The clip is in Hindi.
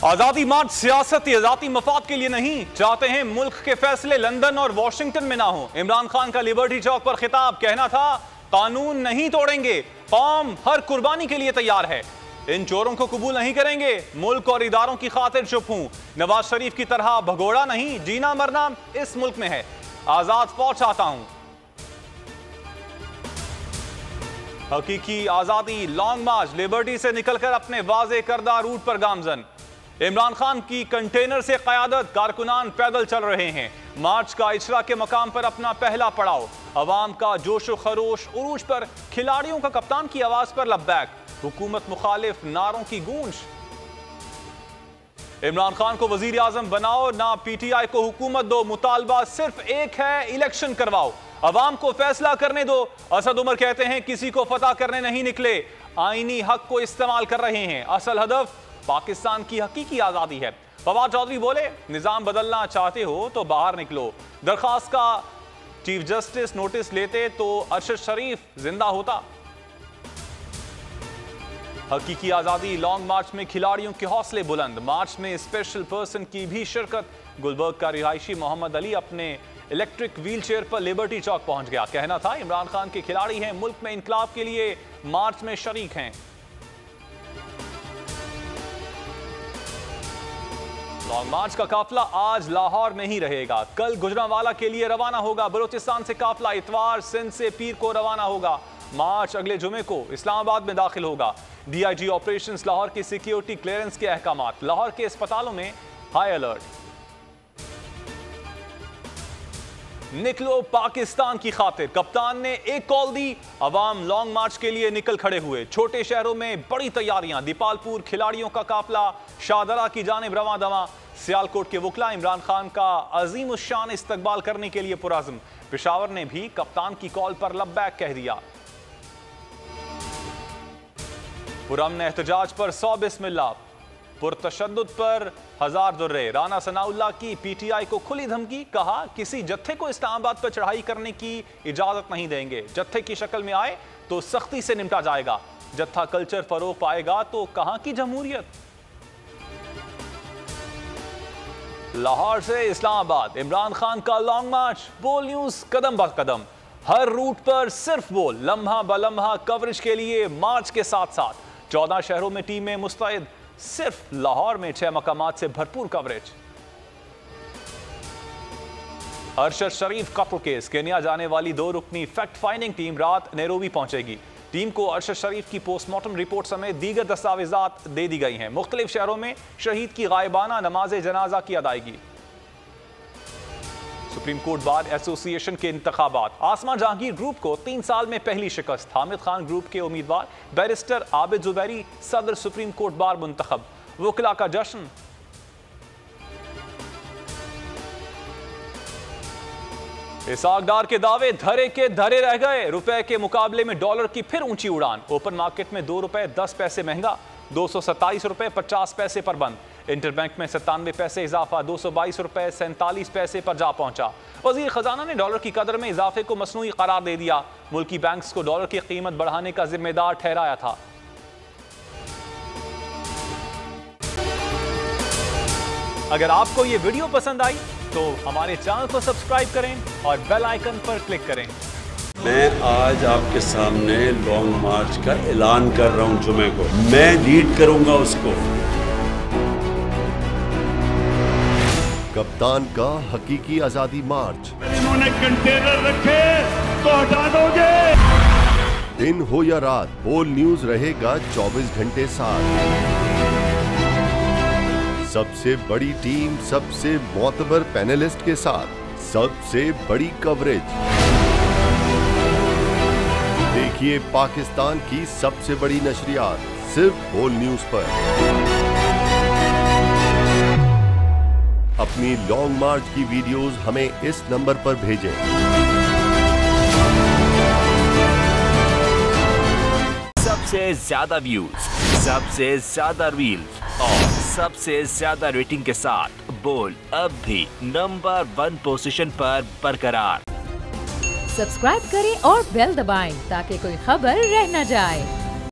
आजादी मार्च सियासत या जाती मफाद के लिए नहीं, चाहते हैं मुल्क के फैसले लंदन और वॉशिंगटन में ना हो। इमरान खान का लिबर्टी चौक पर खिताब, कहना था कानून नहीं तोड़ेंगे, कौम हर कुर्बानी के लिए तैयार है, इन चोरों को कबूल नहीं करेंगे, मुल्क और इदारों की खातिर चुप हूं, नवाज शरीफ की तरह भगोड़ा नहीं, जीना मरना इस मुल्क में है, आजाद फौज चाहता हूं। हकीकी आजादी लॉन्ग मार्च, लिबर्टी से निकलकर अपने वाजे करदा रूट पर गामजन। इमरान खान की कंटेनर से क़यादत, कारकुनान पैदल चल रहे हैं। मार्च का इजरा के मकाम पर अपना पहला पड़ाव, अवाम का जोश व खरोश उरूज पर, खिलाड़ियों का कप्तान की आवाज पर लब्बैक, हुकूमत मुखालिफ नारों की गूंज। इमरान खान को वजीर आजम बनाओ ना PTI को हुकूमत दो, मुतालबा सिर्फ एक है, इलेक्शन करवाओ, अवाम को फैसला करने दो। असद उमर कहते हैं किसी को फतह करने नहीं निकले, आईनी हक को इस्तेमाल कर रहे हैं, असल हदफ पाकिस्तान की हकीकी आजादी है। फवाद चौधरी बोले निजाम बदलना चाहते हो तो बाहर निकलो, दरखास्त का चीफ जस्टिस नोटिस लेते तो अरशद शरीफ जिंदा होता। हकीकी आजादी लॉन्ग मार्च में खिलाड़ियों के हौसले बुलंद, मार्च में स्पेशल पर्सन की भी शिरकत। गुलबर्ग का रिहायशी मोहम्मद अली अपने इलेक्ट्रिक व्हील चेयर पर लिबर्टी चौक पहुंच गया, कहना था इमरान खान के खिलाड़ी हैं, मुल्क में इनकलाब के लिए मार्च में शरीक हैं। लॉन्ग मार्च का काफिला आज लाहौर में ही रहेगा, कल गुजरांवाला के लिए रवाना होगा, बलोचिस्तान से काफिला इतवार, सिंध से पीर को रवाना होगा। मार्च अगले जुमे को इस्लामाबाद में दाखिल होगा। DIG ऑपरेशंस लाहौर की सिक्योरिटी क्लियरेंस के अहकामात, लाहौर के अस्पतालों में हाई अलर्ट। निकलो पाकिस्तान की खातिर, कप्तान ने एक कॉल दी, अवाम लॉन्ग मार्च के लिए निकल खड़े हुए। छोटे शहरों में बड़ी तैयारियां, दीपालपुर खिलाड़ियों का काफिला शाहदरा की जानिब रवां दवां। सियालकोट के वकला इमरान खान का अजीम उश्शान इस्तकबाल करने के लिए पुराज़म। पेशावर ने भी कप्तान की कॉल पर लब्बैक कह दिया। पुरअमन एहतजाज पर 100 बिस्मिल्लाह, पुरतशद्दुद पर 1000 दुर्रे। राना सनाउल्लाह की PTI को खुली धमकी, कहा किसी जत्थे को इस्लामाबाद पर चढ़ाई करने की इजाजत नहीं देंगे, जत्थे की शक्ल में आए तो सख्ती से निपटा जाएगा, जत्था कल्चर फरोग पाएगा तो कहां की जमहूरियत। लाहौर से इस्लामाबाद इमरान खान का लॉन्ग मार्च, बोल न्यूज कदम ब कदम, हर रूट पर सिर्फ बोल, लम्हा ब लम्हा कवरेज के लिए मार्च के साथ साथ 14 शहरों में टीमें मुस्तैद, सिर्फ लाहौर में 6 मकामात से भरपूर कवरेज। अरशद शरीफ कत्ल केस, केन्या जाने वाली 2 रुकनी फैक्ट फाइंडिंग टीम रात नैरोबी पहुंचेगी। टीम को अरशद शरीफ की पोस्टमार्टम रिपोर्ट समेत दीगर दस्तावेजात दे दी गई हैं। मुख्तलिफ शहरों में शहीद की गायबाना नमाज जनाजा की अदायगी। सुप्रीम कोर्ट बार एसोसिएशन के इंतखाबात, आसमा जहांगीर ग्रुप को 3 साल में पहली शिकस्त। हामिद खान ग्रुप के उम्मीदवार बैरिस्टर आबिद जुबैरी सदर सुप्रीम कोर्ट बार मुंतखब। वकला का जश्न। इसाक डार के दावे धरे के धरे रह गए, रुपए के मुकाबले में डॉलर की फिर ऊंची उड़ान। ओपन मार्केट में 2 रुपए 10 पैसे महंगा, 227 रुपए 50 पैसे पर बंद। इंटरबैंक में 97 पैसे इजाफा, 222 रुपए 47 पैसे पर जा पहुंचा। वजीर खजाना ने डॉलर की कदर में इजाफे को मसनूई करार दे दिया, मुल्की बैंक्स को डॉलर की कीमत बढ़ाने का जिम्मेदार ठहराया था। अगर आपको ये वीडियो पसंद आई तो हमारे चैनल को सब्सक्राइब करें और बेल आइकन पर क्लिक करें। मैं आज आपके सामने लॉन्ग मार्च का ऐलान कर रहा हूं, जुमे को मैं लीड करूंगा उसको। कप्तान का हकीकी आजादी मार्च, इन्होंने कंटेनर रखे तो हटा दोगे। दिन हो या रात, बोल न्यूज रहेगा 24 घंटे साथ। सबसे बड़ी टीम, सबसे मोतबर पैनलिस्ट के साथ, सबसे बड़ी कवरेज। देखिए पाकिस्तान की सबसे बड़ी नशरियात सिर्फ बोल न्यूज पर। अपनी लॉन्ग मार्च की वीडियोस हमें इस नंबर पर भेजें। सबसे ज्यादा व्यूज, सबसे ज्यादा रील्स और सबसे ज्यादा रेटिंग के साथ बोल अब भी नंबर 1 पोजीशन पर बरकरार। सब्सक्राइब करें और बेल दबाएं ताकि कोई खबर रह न जाए।